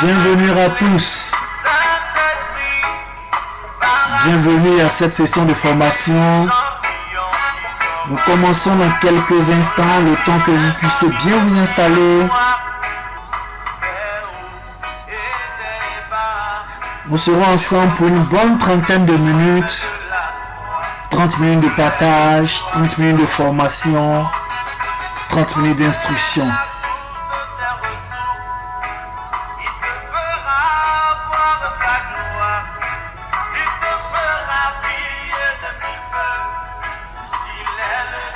Bienvenue à tous. Bienvenue à cette session de formation. Nous commençons dans quelques instants, le temps que vous puissiez bien vous installer. Nous serons ensemble pour une bonne trentaine de minutes. 30 minutes de partage, 30 minutes de formation, 30 minutes d'instruction.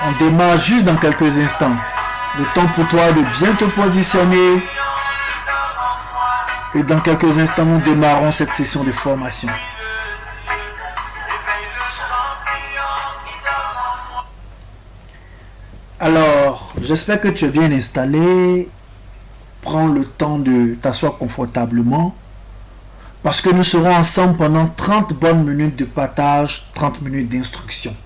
On démarre juste dans quelques instants. Le temps pour toi de bien te positionner. Et dans quelques instants, nous démarrons cette session de formation. Alors, j'espère que tu es bien installé. Prends le temps de t'asseoir confortablement. Parce que nous serons ensemble pendant 30 bonnes minutes de partage, 30 minutes d'instruction.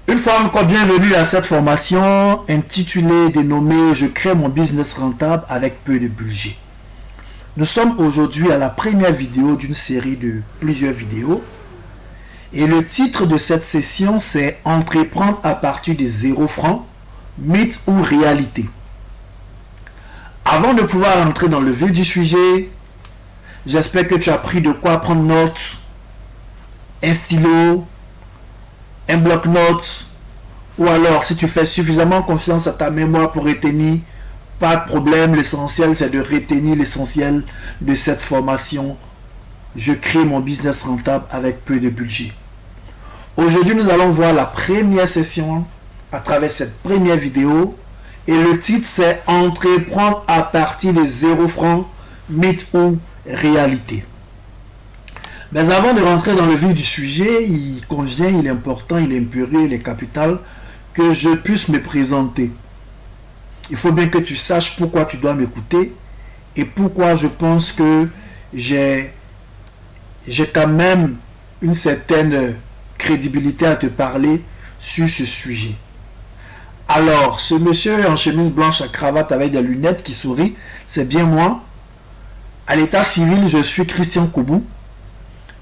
Une fois encore, bienvenue à cette formation intitulée, dénommée « Je crée mon business rentable avec peu de budget ». Nous sommes aujourd'hui à la première vidéo d'une série de plusieurs vidéos. Et le titre de cette session, c'est « Entreprendre à partir de 0 francs, mythe ou réalité ». Avant de pouvoir entrer dans le vif du sujet, j'espère que tu as pris de quoi prendre note, un stylo, un bloc-notes, ou alors si tu fais suffisamment confiance à ta mémoire pour retenir, pas de problème, l'essentiel c'est de retenir l'essentiel de cette formation. Je crée mon business rentable avec peu de budget. Aujourd'hui, nous allons voir la première session à travers cette première vidéo, et le titre c'est Entreprendre à partir de 0 francs, mythe ou réalité. Mais avant de rentrer dans le vif du sujet, il convient, il est important, il est impérieux, il est capital que je puisse me présenter. Il faut bien que tu saches pourquoi tu dois m'écouter et pourquoi je pense que j'ai quand même une certaine crédibilité à te parler sur ce sujet. Alors, ce monsieur en chemise blanche à cravate avec des lunettes qui sourit, c'est bien moi. À l'état civil, je suis Christian Koubou.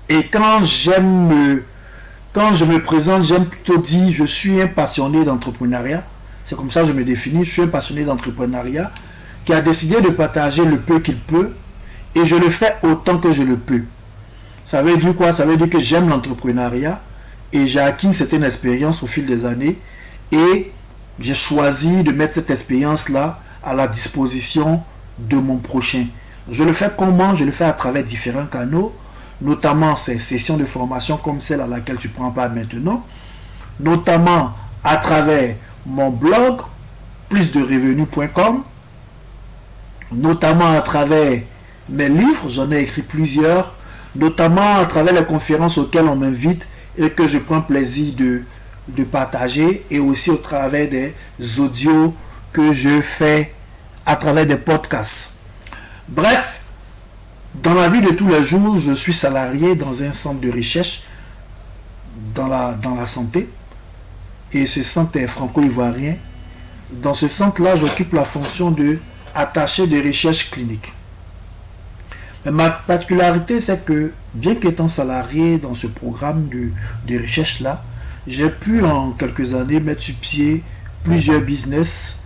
Et quand je me présente, j'aime plutôt dire je suis un passionné d'entrepreneuriat. C'est comme ça que je me définis. Je suis un passionné d'entrepreneuriat qui a décidé de partager le peu qu'il peut et je le fais autant que je le peux. Ça veut dire quoi? Ça veut dire que j'aime l'entrepreneuriat et j'ai acquis une certaine expérience au fil des années et j'ai choisi de mettre cette expérience-là à la disposition de mon prochain. Je le fais comment? Je le fais à travers différents canaux, notamment ces sessions de formation comme celle à laquelle tu prends part maintenant, notamment à travers mon blog plusderevenus.com, notamment à travers mes livres, j'en ai écrit plusieurs, notamment à travers les conférences auxquelles on m'invite et que je prends plaisir de partager, et aussi au travers des audios que je fais à travers des podcasts. Bref, dans la vie de tous les jours, je suis salarié dans un centre de recherche dans la santé. Et ce centre est franco-ivoirien. Dans ce centre-là, j'occupe la fonction de attaché de recherche clinique. Mais ma particularité, c'est que, bien qu'étant salarié dans ce programme de recherche-là, j'ai pu en quelques années mettre sur pied plusieurs business.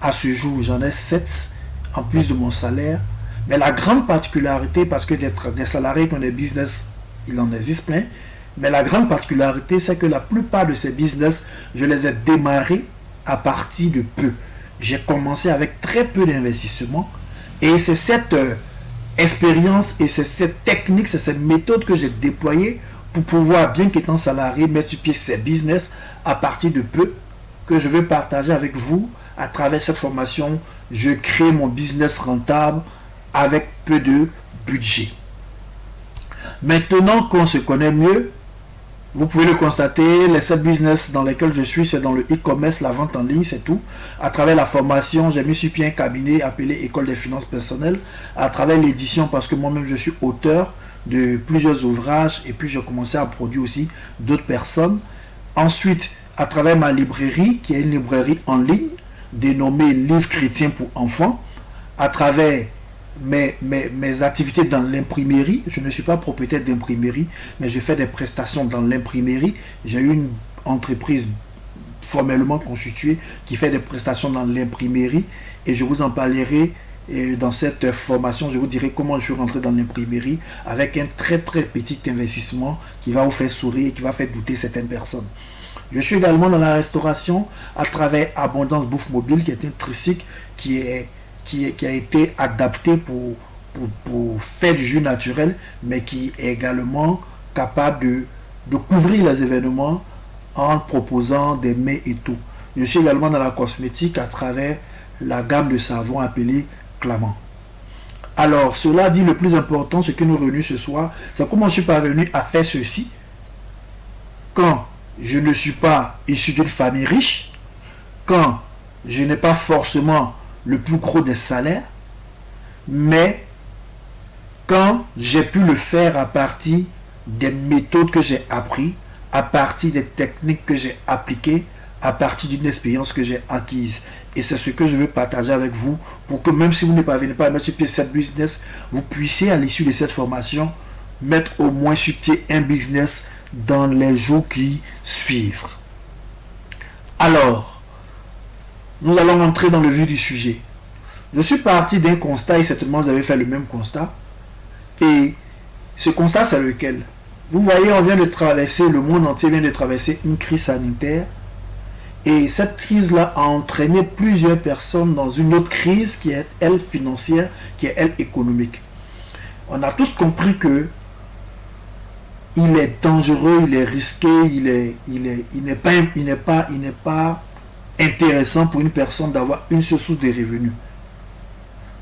À ce jour, j'en ai 7 en plus de mon salaire. Mais la grande particularité, parce que d'être des salariés qui ont des business, il en existe plein, mais la grande particularité, c'est que la plupart de ces business, je les ai démarrés à partir de peu. J'ai commencé avec très peu d'investissement et c'est cette expérience et c'est cette technique, c'est cette méthode que j'ai déployée pour pouvoir, bien qu'étant salarié, mettre sur pied ces business à partir de peu que je vais partager avec vous à travers cette formation. Je crée mon business rentable avec peu de budget. Maintenant qu'on se connaît mieux, Vous pouvez le constater, les 7 business dans lesquels je suis, c'est dans le e-commerce, la vente en ligne, c'est tout. À travers la formation, j'ai mis sur pied un cabinet appelé École des finances personnelles. À travers l'édition, parce que moi-même je suis auteur de plusieurs ouvrages et puis j'ai commencé à produire aussi d'autres personnes. Ensuite, à travers ma librairie, qui est une librairie en ligne, dénommée Livres chrétiens pour enfants, à travers mes activités dans l'imprimerie. Je ne suis pas propriétaire d'imprimerie, mais je fais des prestations dans l'imprimerie. J'ai une entreprise formellement constituée qui fait des prestations dans l'imprimerie et je vous en parlerai dans cette formation. Je vous dirai comment je suis rentré dans l'imprimerie avec un très très petit investissement qui va vous faire sourire et qui va faire douter certaines personnes. Je suis également dans la restauration à travers Abondance Bouffe Mobile, qui est un tricycle qui a été adapté pour faire du jus naturel, mais qui est également capable de couvrir les événements en proposant des mets et tout. Je suis également dans la cosmétique à travers la gamme de savons appelée Clamant. Alors, cela dit, le plus important, ce que nous réunissons ce soir, c'est comment je suis parvenu à faire ceci quand je ne suis pas issu d'une famille riche, quand je n'ai pas forcément le plus gros des salaires, mais quand j'ai pu le faire à partir des méthodes que j'ai apprises, à partir des techniques que j'ai appliquées, à partir d'une expérience que j'ai acquise. Et c'est ce que je veux partager avec vous pour que même si vous ne parvenez pas à mettre sur pied cette business, vous puissiez à l'issue de cette formation mettre au moins sur pied un business dans les jours qui suivent. Alors, nous allons entrer dans le vif du sujet. Je suis parti d'un constat et certainement vous avez fait le même constat. Et ce constat, c'est lequel? Vous voyez, on vient de traverser, le monde entier vient de traverser une crise sanitaire. Et cette crise-là a entraîné plusieurs personnes dans une autre crise qui est, elle, financière, qui est, elle, économique. On a tous compris que il est dangereux, il est risqué, il n'est pas intéressant pour une personne d'avoir une seule source de revenus.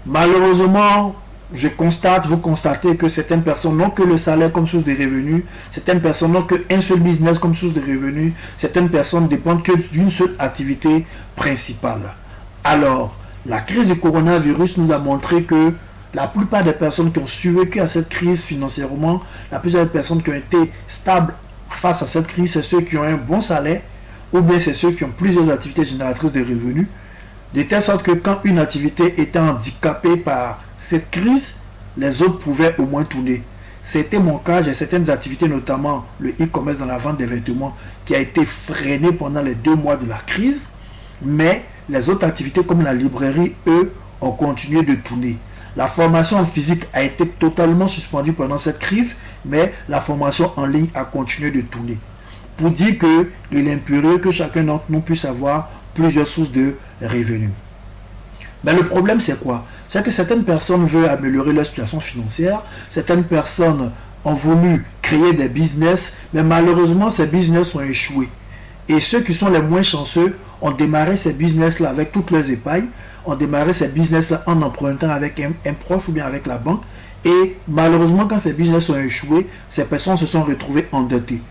Malheureusement, vous constatez que certaines personnes n'ont que le salaire comme source de revenus, certaines personnes n'ont qu'un seul business comme source de revenus, certaines personnes dépendent que d'une seule activité principale. Alors, la crise du coronavirus nous a montré que la plupart des personnes qui ont survécu à cette crise financièrement, la plupart des personnes qui ont été stables face à cette crise, c'est ceux qui ont un bon salaire, ou bien c'est ceux qui ont plusieurs activités génératrices de revenus, de telle sorte que quand une activité était handicapée par cette crise, les autres pouvaient au moins tourner. C'était mon cas, j'ai certaines activités, notamment le e-commerce dans la vente des vêtements, qui a été freiné pendant les 2 mois de la crise, mais les autres activités comme la librairie, eux, ont continué de tourner. La formation en physique a été totalement suspendue pendant cette crise, mais la formation en ligne a continué de tourner. Pour dire qu'il est impérieux que chacun d'entre nous puisse avoir plusieurs sources de revenus. Mais le problème, c'est quoi? C'est que certaines personnes veulent améliorer leur situation financière, certaines personnes ont voulu créer des business, mais malheureusement, ces business ont échoué. Et ceux qui sont les moins chanceux ont démarré ces business-là avec toutes leurs épargnes, ont démarré ces business-là en empruntant avec un proche ou bien avec la banque. Et malheureusement, quand ces business ont échoué, ces personnes se sont retrouvées endettées.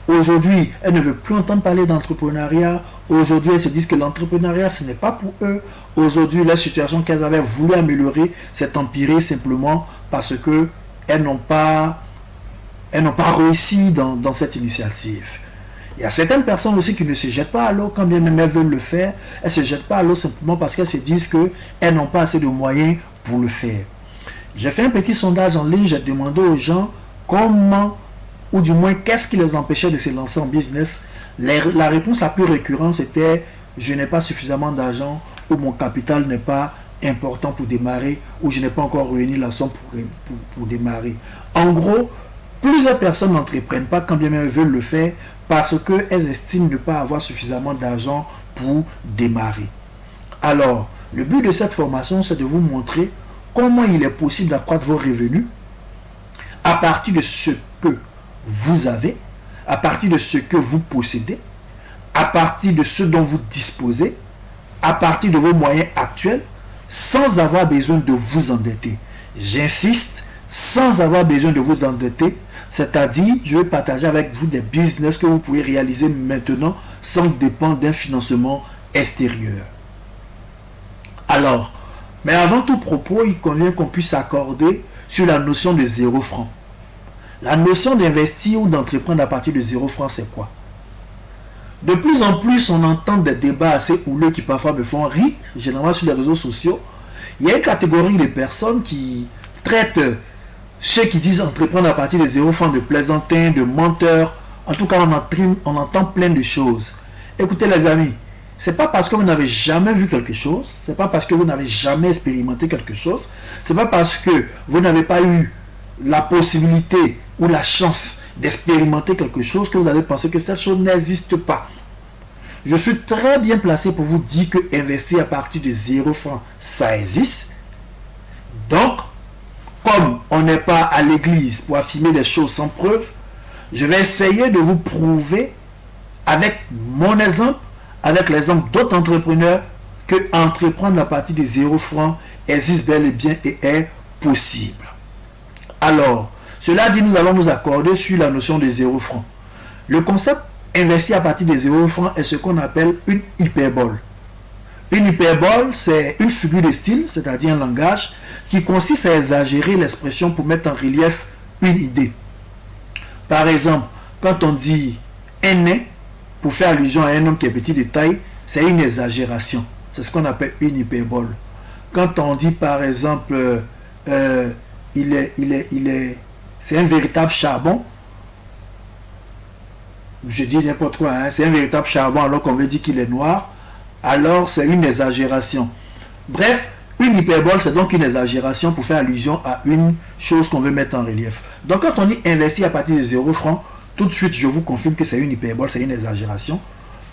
Aujourd'hui, elles ne veulent plus entendre parler d'entrepreneuriat. Aujourd'hui, elles se disent que l'entrepreneuriat, ce n'est pas pour eux. Aujourd'hui, la situation qu'elles avaient voulu améliorer s'est empirée simplement parce qu'elles n'ont pas réussi dans cette initiative. Il y a certaines personnes aussi qui ne se jettent pas à l'eau quand bien même elles veulent le faire. Elles ne se jettent pas à l'eau simplement parce qu'elles se disent qu'elles n'ont pas assez de moyens pour le faire. J'ai fait un petit sondage en ligne, j'ai demandé aux gens comment, ou du moins qu'est-ce qui les empêchait de se lancer en business. La réponse la plus récurrente c'était « je n'ai pas suffisamment d'argent » ou « mon capital n'est pas important pour démarrer » ou « je n'ai pas encore réuni la somme pour démarrer ». En gros, plusieurs personnes n'entreprennent pas quand bien même elles veulent le faire parce qu'elles estiment ne pas avoir suffisamment d'argent pour démarrer. Alors, le but de cette formation, c'est de vous montrer comment il est possible d'accroître vos revenus à partir de ce que vous avez, à partir de ce que vous possédez, à partir de ce dont vous disposez, à partir de vos moyens actuels, sans avoir besoin de vous endetter. J'insiste, sans avoir besoin de vous endetter, C'est-à-dire, je vais partager avec vous des business que vous pouvez réaliser maintenant sans dépendre d'un financement extérieur. Alors, mais avant tout propos, il convient qu'on puisse s'accorder sur la notion de 0 franc. La notion d'investir ou d'entreprendre à partir de 0 franc, c'est quoi? De plus en plus, on entend des débats assez houleux qui parfois me font rire, généralement sur les réseaux sociaux. Il y a une catégorie de personnes qui traitent ceux qui disent entreprendre à partir de 0 francs de plaisantins, de menteurs. En tout cas, on entend plein de choses. Écoutez les amis, c'est pas parce que vous n'avez jamais vu quelque chose, c'est pas parce que vous n'avez jamais expérimenté quelque chose, c'est pas parce que vous n'avez pas eu la possibilité ou la chance d'expérimenter quelque chose que vous allez penser que cette chose n'existe pas. Je suis très bien placé pour vous dire que investir à partir de 0 francs, ça existe. Donc, comme on n'est pas à l'église pour affirmer des choses sans preuve, je vais essayer de vous prouver avec mon exemple, avec l'exemple d'autres entrepreneurs, que entreprendre à partir de 0 francs existe bel et bien et est possible. Alors, cela dit, nous allons nous accorder sur la notion de 0 francs. Le concept investir à partir de 0 francs est ce qu'on appelle une hyperbole. Une hyperbole, c'est une figure de style, c'est-à-dire un langage, qui consiste à exagérer l'expression pour mettre en relief une idée. Par exemple, quand on dit un nain, pour faire allusion à un homme qui est petit de taille, c'est une exagération. C'est ce qu'on appelle une hyperbole. Quand on dit par exemple, c'est un véritable charbon, je dis n'importe quoi, hein, c'est un véritable charbon alors qu'on veut dire qu'il est noir, alors c'est une exagération. Bref, une hyperbole, c'est donc une exagération pour faire allusion à une chose qu'on veut mettre en relief. Donc quand on dit investir à partir de 0 francs, tout de suite je vous confirme que c'est une hyperbole, c'est une exagération,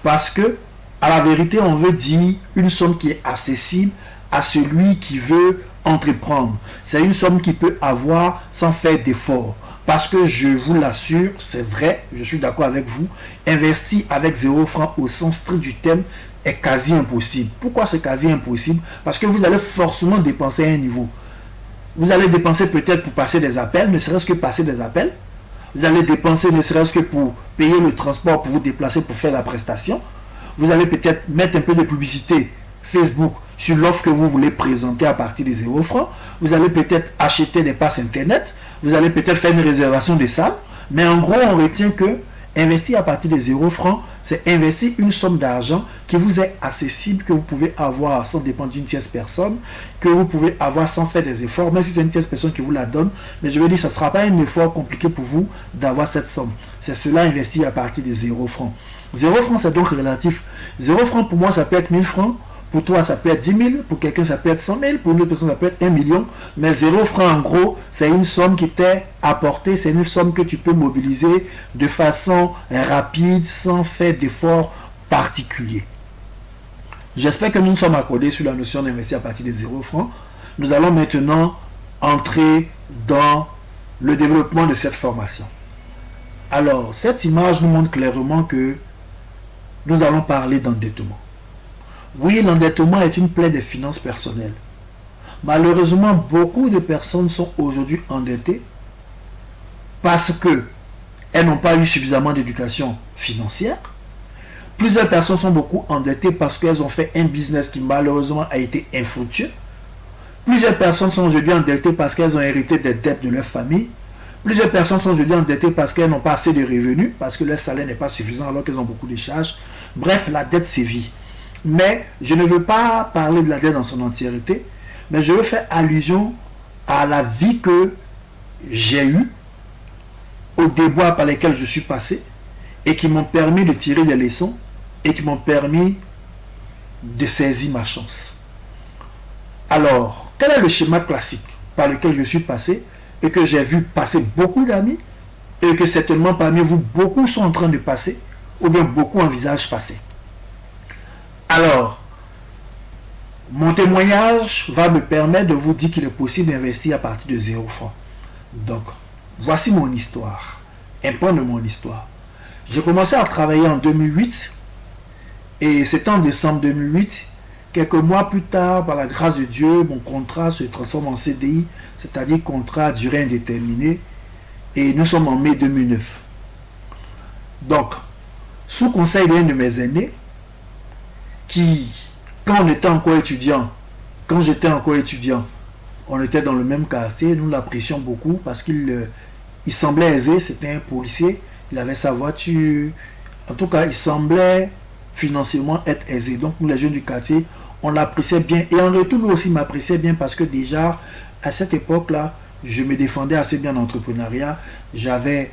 parce que à la vérité on veut dire une somme qui est accessible à celui qui veut entreprendre. C'est une somme qu'il peut avoir sans faire d'effort. Parce que je vous l'assure, c'est vrai, je suis d'accord avec vous, investir avec 0 francs au sens strict du terme est quasi impossible. Pourquoi c'est quasi impossible? Parce que vous allez forcément dépenser à un niveau. Vous allez dépenser peut-être pour passer des appels, ne serait-ce que passer des appels. Vous allez dépenser ne serait-ce que pour payer le transport, pour vous déplacer, pour faire la prestation. Vous allez peut-être mettre un peu de publicité Facebook sur l'offre que vous voulez présenter à partir de 0 francs. Vous allez peut-être acheter des passes internet. Vous allez peut-être faire une réservation de salle. Mais en gros, on retient que investir à partir de 0 francs, c'est investir une somme d'argent qui vous est accessible, que vous pouvez avoir sans dépendre d'une tierce personne, que vous pouvez avoir sans faire des efforts, même si c'est une tierce personne qui vous la donne. Mais je veux dire, ça ne sera pas un effort compliqué pour vous d'avoir cette somme. C'est cela, investir à partir de 0 francs. 0 francs, c'est donc relatif. 0 francs, pour moi, ça peut être 1000 francs. Pour toi, ça peut être 10 000. Pour quelqu'un, ça peut être 100 000. Pour une autre personne, ça peut être 1 million. Mais 0 francs, en gros, c'est une somme qui t'est apportée. C'est une somme que tu peux mobiliser de façon rapide, sans faire d'efforts particuliers. J'espère que nous nous sommes accordés sur la notion d'investir à partir de 0 francs. Nous allons maintenant entrer dans le développement de cette formation. Alors, cette image nous montre clairement que nous allons parler d'endettement. Oui, l'endettement est une plaie des finances personnelles. Malheureusement, beaucoup de personnes sont aujourd'hui endettées parce qu'elles n'ont pas eu suffisamment d'éducation financière. Plusieurs personnes sont beaucoup endettées parce qu'elles ont fait un business qui malheureusement a été infructueux. Plusieurs personnes sont aujourd'hui endettées parce qu'elles ont hérité des dettes de leur famille. Plusieurs personnes sont aujourd'hui endettées parce qu'elles n'ont pas assez de revenus, parce que leur salaire n'est pas suffisant alors qu'elles ont beaucoup de charges. Bref, la dette sévit. Mais je ne veux pas parler de la dette dans son entièreté, mais je veux faire allusion à la vie que j'ai eue, aux déboires par lesquels je suis passé, et qui m'ont permis de tirer des leçons, et qui m'ont permis de saisir ma chance. Alors, quel est le schéma classique par lequel je suis passé, et que j'ai vu passer beaucoup d'amis, et que certainement parmi vous, beaucoup sont en train de passer, ou bien beaucoup envisagent passer? Alors, mon témoignage va me permettre de vous dire qu'il est possible d'investir à partir de 0 francs. Donc, voici mon histoire, un point de mon histoire. J'ai commencé à travailler en 2008, et c'est en décembre 2008, quelques mois plus tard, par la grâce de Dieu, mon contrat se transforme en CDI, c'est-à-dire contrat à durée indéterminée. Et nous sommes en mai 2009. Donc, sous conseil d'un de mes aînés, qui, quand j'étais encore étudiant, on était dans le même quartier, nous l'apprécions beaucoup parce qu'il semblait aisé, c'était un policier, il avait sa voiture, en tout cas il semblait financièrement être aisé. Donc nous les jeunes du quartier, on l'appréciait bien et en retour lui aussi m'appréciait bien parce que déjà à cette époque-là, je me défendais assez bien en entrepreneuriat, j'avais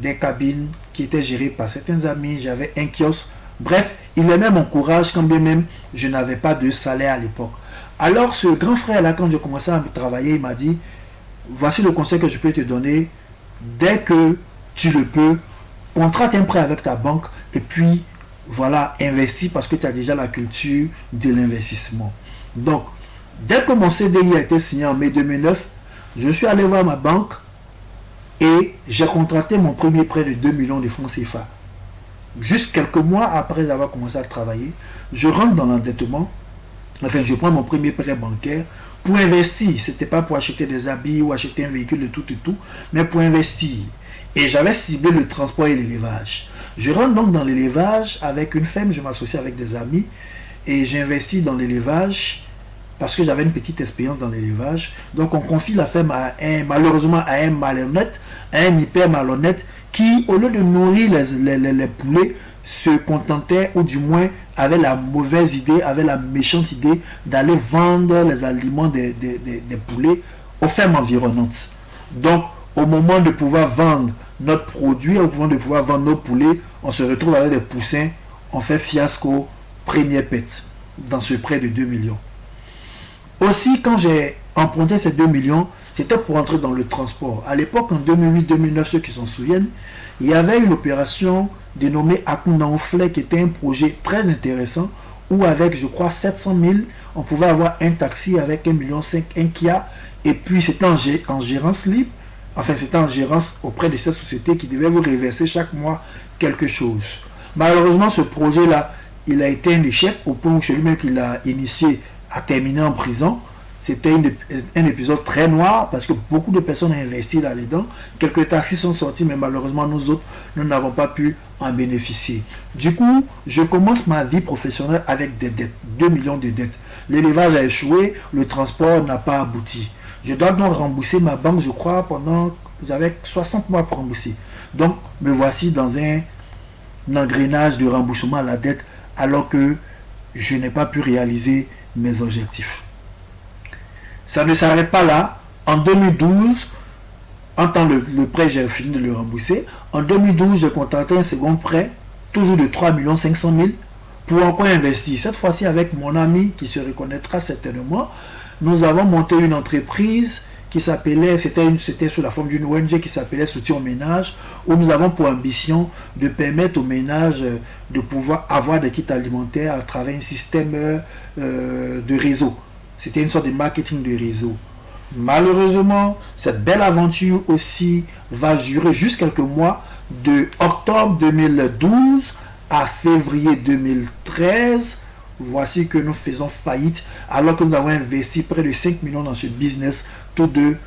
des cabines qui étaient gérées par certains amis, j'avais un kiosque, bref, il aimait mon courage quand bien même je n'avais pas de salaire à l'époque. Alors ce grand frère là, quand je commençais à travailler, il m'a dit, voici le conseil que je peux te donner, dès que tu le peux, contracte un prêt avec ta banque et puis voilà, investis parce que tu as déjà la culture de l'investissement. Donc, dès que mon CDI a été signé en mai 2009, je suis allé voir ma banque et j'ai contracté mon premier prêt de 2 millions de francs CFA. Juste quelques mois après avoir commencé à travailler, je rentre dans l'endettement. Enfin, je prends mon premier prêt bancaire pour investir. Ce n'était pas pour acheter des habits ou acheter un véhicule de tout et tout, mais pour investir. Et j'avais ciblé le transport et l'élevage. Je rentre donc dans l'élevage avec une ferme, je m'associe avec des amis et j'investis dans l'élevage parce que j'avais une petite expérience dans l'élevage. Donc on confie la ferme malheureusement à un malhonnête, à un hyper malhonnête qui, au lieu de nourrir les poulets, se contentait ou du moins avait la mauvaise idée, avait la méchante idée d'aller vendre les aliments des poulets aux fermes environnantes. Donc au moment de pouvoir vendre notre produit, au moment de pouvoir vendre nos poulets, on se retrouve avec des poussins, on fait fiasco, première pète dans ce prêt de 2 millions. Aussi, quand j'ai emprunté ces 2 millions, c'était pour entrer dans le transport. À l'époque, en 2008-2009, ceux qui s'en souviennent, il y avait une opération dénommée Akuna Oflay qui était un projet très intéressant où avec, je crois, 700 000, on pouvait avoir un taxi avec 1,5 million, un Kia, et puis c'était en gérance libre. Enfin, c'était en gérance auprès de cette société qui devait vous reverser chaque mois quelque chose. Malheureusement, ce projet-là, il a été un échec au point où celui-même qui l'a initié a terminé en prison. C'était un épisode très noir parce que beaucoup de personnes ont investi là-dedans. Quelques taxis sont sortis, mais malheureusement, nous autres, nous n'avons pas pu en bénéficier. Du coup, je commence ma vie professionnelle avec des dettes, 2 millions de dettes. L'élevage a échoué, le transport n'a pas abouti. Je dois donc rembourser ma banque, je crois, j'avais 60 mois pour rembourser. Donc, me voici dans un engrenage de remboursement à la dette alors que je n'ai pas pu réaliser mes objectifs. Ça ne s'arrête pas là. En 2012, en temps le prêt, j'ai fini de le rembourser. En 2012, j'ai contracté un second prêt, toujours de 3 500 000 pour encore investir. Cette fois-ci, avec mon ami qui se reconnaîtra certainement, nous avons monté une entreprise qui s'appelait, c'était sous la forme d'une ONG qui s'appelait Soutien aux ménages, où nous avons pour ambition de permettre aux ménages de pouvoir avoir des kits alimentaires à travers un système de réseau. C'était une sorte de marketing de réseau. Malheureusement, cette belle aventure aussi va durer juste quelques mois, de octobre 2012 à février 2013. Voici que nous faisons faillite alors que nous avons investi près de 5 millions dans ce business, tous deux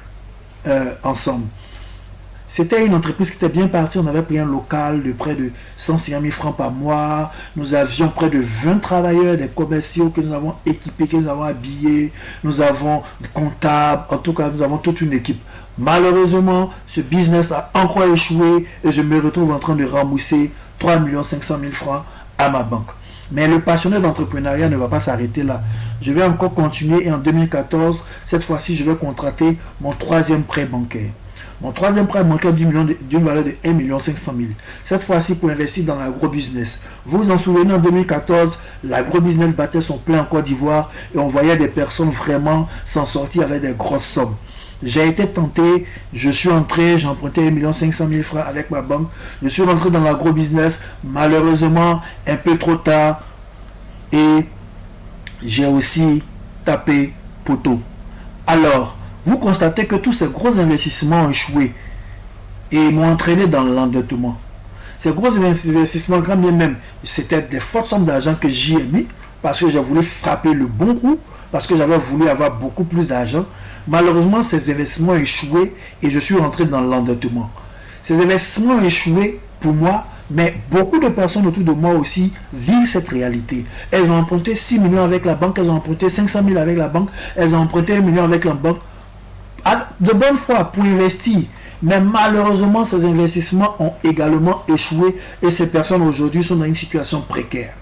ensemble. C'était une entreprise qui était bien partie. On avait pris un local de près de 150 000 francs par mois. Nous avions près de 20 travailleurs, des commerciaux que nous avons équipés, que nous avons habillés. Nous avons des comptables. En tout cas, nous avons toute une équipe. Malheureusement, ce business a encore échoué et je me retrouve en train de rembourser 3 500 000 francs à ma banque. Mais le passionné d'entrepreneuriat ne va pas s'arrêter là. Je vais encore continuer et en 2014, cette fois-ci, je vais contracter mon troisième prêt bancaire. Mon troisième prêt bancaire d'une valeur de 1 500 000. Cette fois-ci pour investir dans l'agro-business. Vous vous en souvenez, en 2014, l'agro-business battait son plein en Côte d'Ivoire et on voyait des personnes vraiment s'en sortir avec des grosses sommes. J'ai été tenté, je suis entré, j'ai emprunté 1 500 000 francs avec ma banque. Je suis rentré dans l'agro-business, malheureusement, un peu trop tard. Et j'ai aussi tapé poteau. Alors, vous constatez que tous ces gros investissements ont échoué et m'ont entraîné dans l'endettement. Ces gros investissements, quand bien même, c'était des fortes sommes d'argent que j'y ai mis parce que j'ai voulu frapper le bon coup, parce que j'avais voulu avoir beaucoup plus d'argent. Malheureusement, ces investissements ont échoué et je suis rentré dans l'endettement. Ces investissements ont échoué pour moi, mais beaucoup de personnes autour de moi aussi vivent cette réalité. Elles ont emprunté 6 millions avec la banque, elles ont emprunté 500 000 avec la banque, elles ont emprunté 1 million avec la banque. De bonne foi pour investir. Mais malheureusement, ces investissements ont également échoué et ces personnes aujourd'hui sont dans une situation précaire.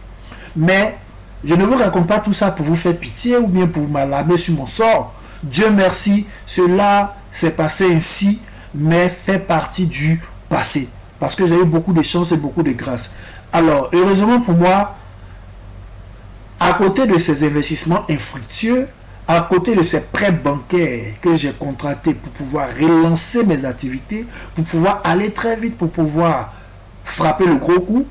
Mais je ne vous raconte pas tout ça pour vous faire pitié ou bien pour m'alarmer sur mon sort. Dieu merci, cela s'est passé ainsi, mais fait partie du passé. Parce que j'ai eu beaucoup de chance et beaucoup de grâce. Alors, heureusement pour moi, à côté de ces investissements infructueux, à côté de ces prêts bancaires que j'ai contractés pour pouvoir relancer mes activités, pour pouvoir aller très vite, pour pouvoir frapper le gros coup,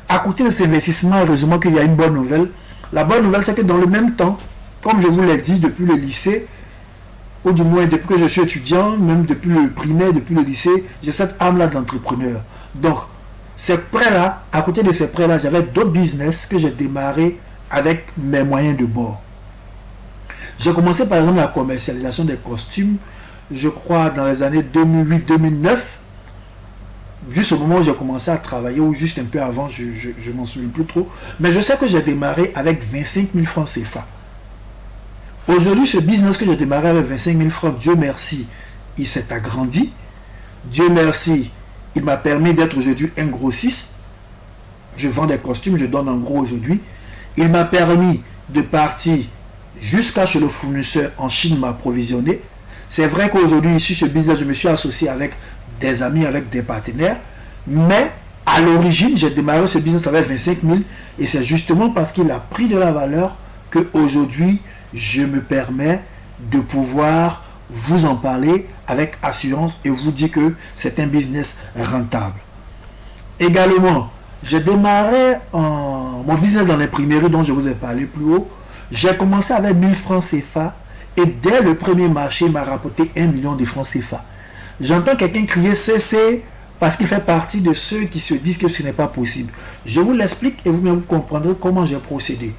à côté de ces investissements, heureusement qu'il y a une bonne nouvelle. La bonne nouvelle, c'est que dans le même temps, comme je vous l'ai dit depuis le lycée, ou du moins depuis que je suis étudiant, même depuis le primaire, depuis le lycée, j'ai cette âme-là d'entrepreneur. Donc, ces prêts-là, à côté de ces prêts-là, j'avais d'autres business que j'ai démarré avec mes moyens de bord. J'ai commencé par exemple la commercialisation des costumes, je crois dans les années 2008-2009, juste au moment où j'ai commencé à travailler, ou juste un peu avant, je m'en souviens plus trop. Mais je sais que j'ai démarré avec 25 000 francs CFA. Aujourd'hui, ce business que j'ai démarré avec 25 000 francs, Dieu merci, il s'est agrandi. Dieu merci, il m'a permis d'être aujourd'hui un grossiste. Je vends des costumes, je donne en gros aujourd'hui. Il m'a permis de partir jusqu'à chez le fournisseur en Chine m'approvisionner. C'est vrai qu'aujourd'hui, ici, ce business, je me suis associé avec des amis, avec des partenaires. Mais à l'origine, j'ai démarré ce business avec 25 000. Et c'est justement parce qu'il a pris de la valeur qu'aujourd'hui, je me permets de pouvoir vous en parler avec assurance et vous dire que c'est un business rentable. Également, j'ai démarré mon business dans l'imprimerie dont je vous ai parlé plus haut. J'ai commencé avec 1000 francs CFA et dès le premier marché, il m'a rapporté 1 million de francs CFA. J'entends quelqu'un crier CC parce qu'il fait partie de ceux qui se disent que ce n'est pas possible. Je vous l'explique et vous comprendrez comment j'ai procédé.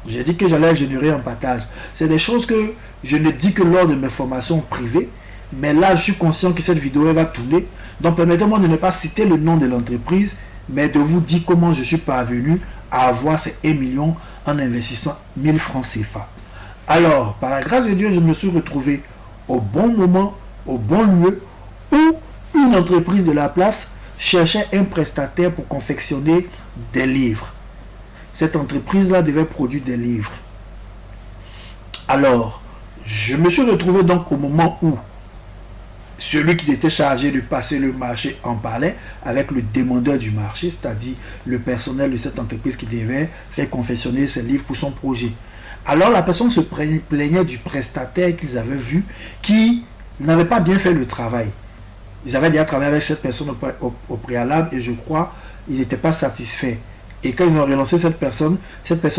J'ai dit que j'allais générer un partage. C'est des choses que je ne dis que lors de mes formations privées. Mais là, je suis conscient que cette vidéo va tourner. Donc, permettez-moi de ne pas citer le nom de l'entreprise, mais de vous dire comment je suis parvenu à avoir ces 1 million en investissant 1000 francs CFA. Alors, par la grâce de Dieu, je me suis retrouvé au bon moment, au bon lieu, où une entreprise de la place cherchait un prestataire pour confectionner des livres. Cette entreprise-là devait produire des livres. Alors, je me suis retrouvé donc au moment où celui qui était chargé de passer le marché en parlait avec le demandeur du marché, c'est-à-dire le personnel de cette entreprise qui devait faire confectionner ses livres pour son projet. Alors la personne se plaignait du prestataire qu'ils avaient vu qui n'avait pas bien fait le travail. Ils avaient déjà travaillé avec cette personne au préalable et je crois qu'ils n'étaient pas satisfaits. Et quand ils ont relancé cette personne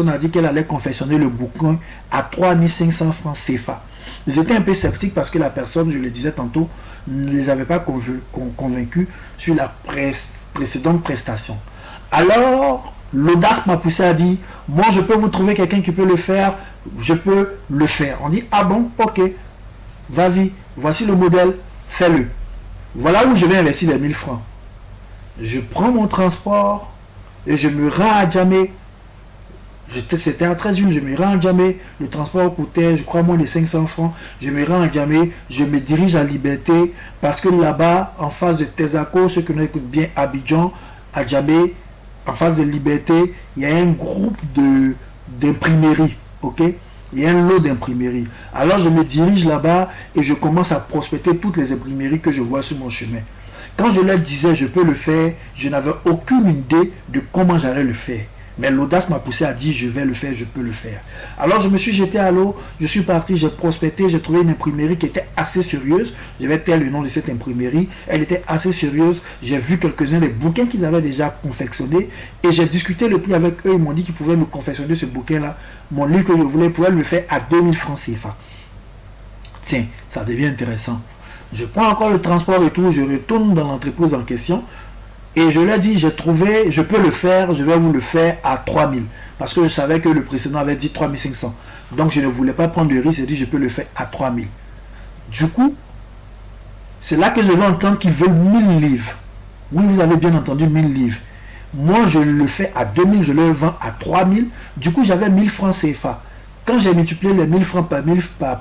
a dit qu'elle allait confectionner le bouquin à 3500 francs CFA. Ils étaient un peu sceptiques parce que la personne, je le disais tantôt, ne les avait pas convaincus sur la précédente prestation. Alors, l'audace m'a poussé à dire, moi je peux vous trouver quelqu'un qui peut le faire, je peux le faire. On dit, ah bon, ok, vas-y, voici le modèle, fais-le. Voilà où je vais investir les 1000 francs. Je prends mon transport et je me rends à Djamé. C'était à 13 villes, je me rends à Djamé. Le transport coûtait, je crois, moins de 500 francs. Je me rends à Djamé, je me dirige à Liberté parce que là-bas, en face de Tesaco, ceux qui nous écoutent bien, Abidjan, à Djamé, en face de Liberté, il y a un groupe d'imprimeries, ok? Il y a un lot d'imprimeries. Alors je me dirige là-bas et je commence à prospecter toutes les imprimeries que je vois sur mon chemin. Quand je leur disais je peux le faire, je n'avais aucune idée de comment j'allais le faire. Mais l'audace m'a poussé à dire je vais le faire, je peux le faire. Alors je me suis jeté à l'eau, je suis parti, j'ai prospecté, j'ai trouvé une imprimerie qui était assez sérieuse. Je vais taire le nom de cette imprimerie. Elle était assez sérieuse. J'ai vu quelques-uns des bouquins qu'ils avaient déjà confectionnés et j'ai discuté le prix avec eux. Ils m'ont dit qu'ils pouvaient me confectionner ce bouquin-là. Mon livre que je voulais, ils pouvaient le faire à 2000 francs CFA. Tiens, ça devient intéressant. Je prends encore le transport et tout, je retourne dans l'entreprise en question. Et je leur dis, j'ai trouvé, je peux le faire, je vais vous le faire à 3000. Parce que je savais que le précédent avait dit 3500. Donc je ne voulais pas prendre le risque, j'ai dit, je peux le faire à 3000. Du coup, C'est là que je vais entendre qu'ils veulent 1000 livres. Oui, vous avez bien entendu 1000 livres. Moi, je le fais à 2000, je le vends à 3000. Du coup, j'avais 1000 francs CFA. Quand j'ai multiplié les 1000 francs par 1000, par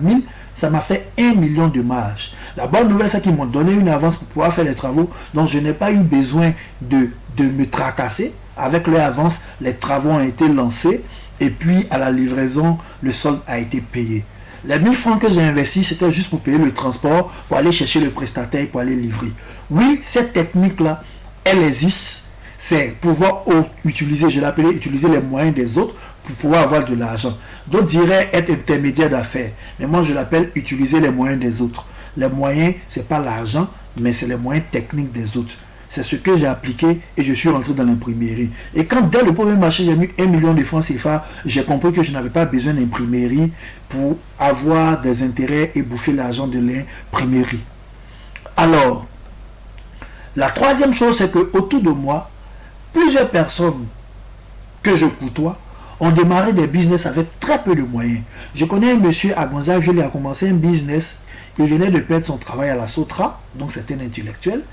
1000, ça m'a fait 1 million de marge. La bonne nouvelle, c'est qu'ils m'ont donné une avance pour pouvoir faire les travaux. Donc, je n'ai pas eu besoin de me tracasser. Avec leur avance, les travaux ont été lancés. Et puis, à la livraison, le solde a été payé. Les 1000 francs que j'ai investis, c'était juste pour payer le transport, pour aller chercher le prestataire, pour aller livrer. Oui, cette technique-là, elle existe. C'est pouvoir utiliser, je l'appelais utiliser les moyens des autres pour pouvoir avoir de l'argent. D'autres diraient être intermédiaire d'affaires. Mais moi, je l'appelle utiliser les moyens des autres. Les moyens, ce n'est pas l'argent, mais c'est les moyens techniques des autres. C'est ce que j'ai appliqué et je suis rentré dans l'imprimerie. Et quand dès le premier marché, j'ai mis 1 million de francs CFA, j'ai compris que je n'avais pas besoin d'imprimerie pour avoir des intérêts et bouffer l'argent de l'imprimerie. Alors, la troisième chose, c'est que autour de moi, plusieurs personnes que je côtoie ont démarré des business avec très peu de moyens. Je connais un monsieur à Gonzague, il a commencé un business. Il venait de perdre son travail à la Sotra, donc c'était un intellectuel.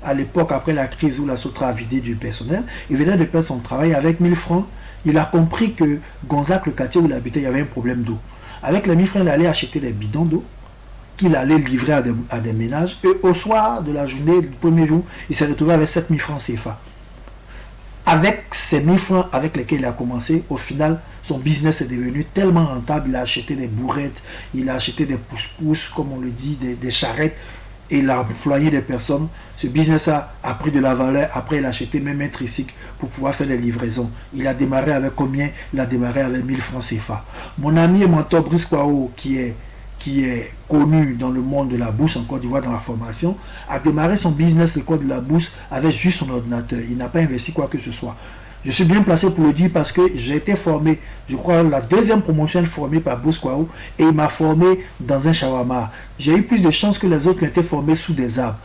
À l'époque, après la crise où la Sotra a vidé du personnel, il venait de perdre son travail avec 1000 francs. Il a compris que Gonzague, le quartier où il habitait, il y avait un problème d'eau. Avec les 1000 francs, il allait acheter des bidons d'eau qu'il allait livrer à des ménages. Et au soir de la journée, du premier jour, il s'est retrouvé avec 7000 francs CFA. Avec ces 1000 francs avec lesquels il a commencé, au final, son business est devenu tellement rentable. Il a acheté des bourrettes, il a acheté des pousse-pousse, comme on le dit, des charrettes, et il a employé des personnes. Ce business a pris de la valeur. Après, il a acheté même un tricycle pour pouvoir faire des livraisons. Il a démarré avec combien? Il a démarré avec 1000 francs CFA. Mon ami et mentor Brice Kwao, qui est connu dans le monde de la bourse en Côte d'Ivoire dans la formation, a démarré son business l'école de la bourse avec juste son ordinateur. Il n'a pas investi quoi que ce soit. Je suis bien placé pour le dire parce que j'ai été formé, je crois, la deuxième promotion formée par Brice Kwao, et il m'a formé dans un shawarma. J'ai eu plus de chance que les autres qui ont été formés sous des arbres.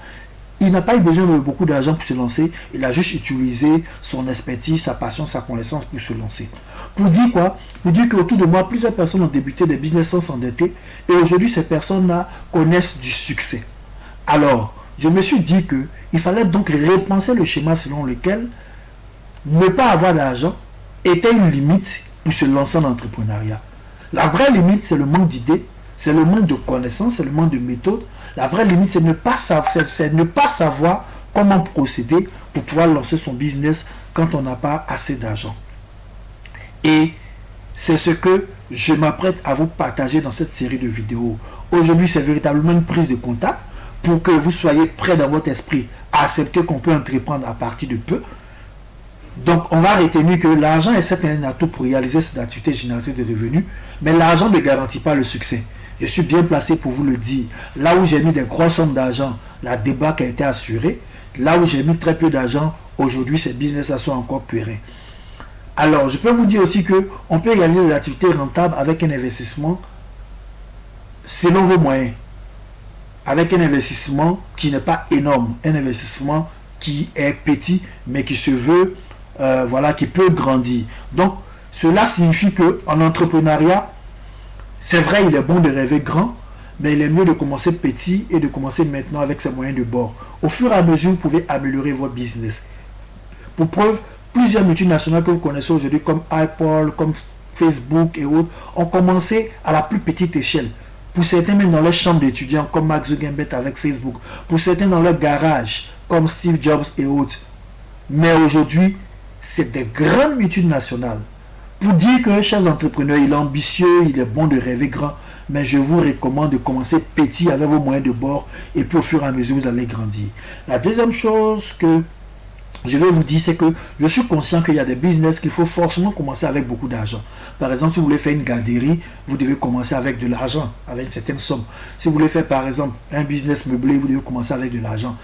Il n'a pas eu besoin de beaucoup d'argent pour se lancer. Il a juste utilisé son expertise, sa passion, sa connaissance pour se lancer. Pour dire quoi? Pour dire qu'autour de moi, plusieurs personnes ont débuté des business sans s'endetter. Et aujourd'hui, ces personnes-là connaissent du succès. Alors, je me suis dit qu'il fallait donc repenser le schéma selon lequel ne pas avoir d'argent était une limite pour se lancer en entrepreneuriat. La vraie limite, c'est le manque d'idées, c'est le manque de connaissances, c'est le manque de méthode. La vraie limite, c'est ne pas savoir comment procéder pour pouvoir lancer son business quand on n'a pas assez d'argent. Et c'est ce que je m'apprête à vous partager dans cette série de vidéos. Aujourd'hui, c'est véritablement une prise de contact pour que vous soyez prêts dans votre esprit à accepter qu'on peut entreprendre à partir de peu. Donc, on va retenir que l'argent est certes un atout pour réaliser cette activité génératrice de revenus, mais l'argent ne garantit pas le succès. Je suis bien placé pour vous le dire. Là où j'ai mis des grosses sommes d'argent, la débâcle a été assurée. Là où j'ai mis très peu d'argent, aujourd'hui, ces business sont encore périns. Alors, je peux vous dire aussi qu'on peut réaliser des activités rentables avec un investissement selon vos moyens. Avec un investissement qui n'est pas énorme. Un investissement qui est petit, mais qui se veut, qui peut grandir. Donc, cela signifie qu'en entrepreneuriat, c'est vrai, il est bon de rêver grand, mais il est mieux de commencer petit et de commencer maintenant avec ses moyens de bord. Au fur et à mesure, vous pouvez améliorer votre business. Pour preuve, plusieurs multinationales que vous connaissez aujourd'hui, comme Apple, comme Facebook et autres, ont commencé à la plus petite échelle. Pour certains, même dans leur chambre d'étudiants, comme Mark Zuckerberg avec Facebook. Pour certains, dans leur garage, comme Steve Jobs et autres. Mais aujourd'hui, c'est des grandes multinationales. Pour dire que, chers entrepreneurs, il est ambitieux, il est bon de rêver grand, mais je vous recommande de commencer petit avec vos moyens de bord et puis au fur et à mesure, vous allez grandir. La deuxième chose que je vais vous dire, c'est que je suis conscient qu'il y a des business qu'il faut forcément commencer avec beaucoup d'argent. Par exemple, si vous voulez faire une garderie, vous devez commencer avec de l'argent, avec une certaine somme. Si vous voulez faire, par exemple, un business meublé, vous devez commencer avec de l'argent.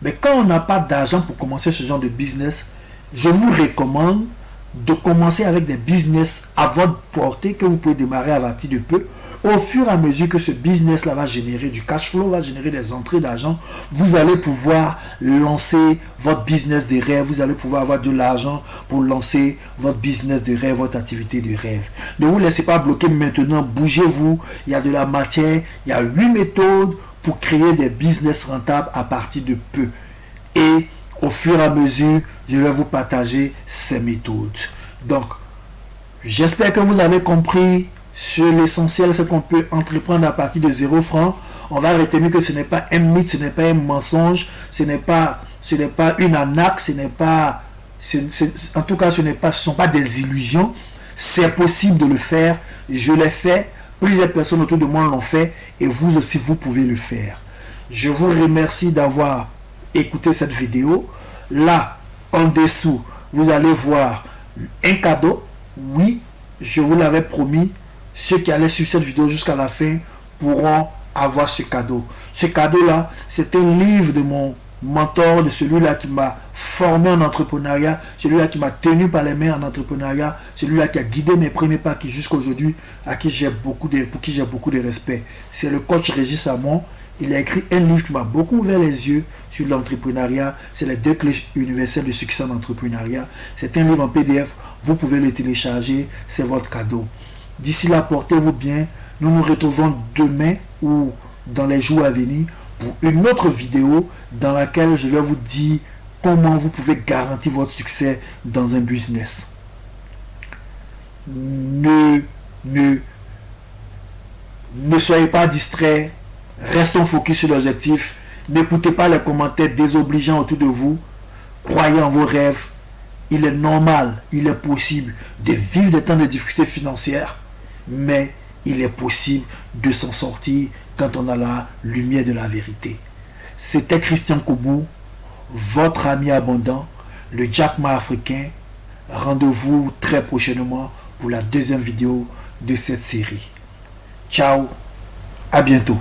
Mais quand on n'a pas d'argent pour commencer ce genre de business, je vous recommande de commencer avec des business à votre portée que vous pouvez démarrer à partir de peu. Au fur et à mesure que ce business-là va générer du cash flow, va générer des entrées d'argent, vous allez pouvoir lancer votre business de rêve, vous allez pouvoir avoir de l'argent pour lancer votre business de rêve, votre activité de rêve. Ne vous laissez pas bloquer maintenant, bougez-vous, il y a de la matière, il y a 8 méthodes pour créer des business rentables à partir de peu. Et au fur et à mesure, je vais vous partager ces méthodes. Donc, j'espère que vous avez compris sur l'essentiel, ce qu'on peut entreprendre à partir de 0 francs. On va retenir que ce n'est pas un mythe, ce n'est pas un mensonge, ce n'est pas une arnaque, en tout cas, ce ne sont pas des illusions. C'est possible de le faire. Je l'ai fait. Plusieurs personnes autour de moi l'ont fait. Et vous aussi, vous pouvez le faire. Je vous remercie d'avoir écouté cette vidéo. Là, en dessous, vous allez voir un cadeau. Oui, je vous l'avais promis. Ceux qui allaient suivre cette vidéo jusqu'à la fin pourront avoir ce cadeau. Ce cadeau-là, c'est un livre de mon mentor, de celui-là qui m'a formé en entrepreneuriat, celui-là qui m'a tenu par les mains en entrepreneuriat, celui-là qui a guidé mes premiers pas, qui jusqu'à aujourd'hui, pour qui j'ai beaucoup de respect. C'est le coach Régis Hamon. Il a écrit un livre qui m'a beaucoup ouvert les yeux sur l'entrepreneuriat. C'est les 2 clés universelles de succès en entrepreneuriat. C'est un livre en PDF. Vous pouvez le télécharger. C'est votre cadeau. D'ici là, portez-vous bien. Nous nous retrouvons demain ou dans les jours à venir pour une autre vidéo dans laquelle je vais vous dire comment vous pouvez garantir votre succès dans un business. Ne soyez pas distraits. Restons focus sur l'objectif. N'écoutez pas les commentaires désobligeants autour de vous. Croyez en vos rêves. Il est normal, il est possible de vivre des temps de difficultés financières, mais il est possible de s'en sortir quand on a la lumière de la vérité. C'était Christian Koubou, votre ami abondant, le Jack Ma africain. Rendez-vous très prochainement pour la 2e vidéo de cette série. Ciao, à bientôt.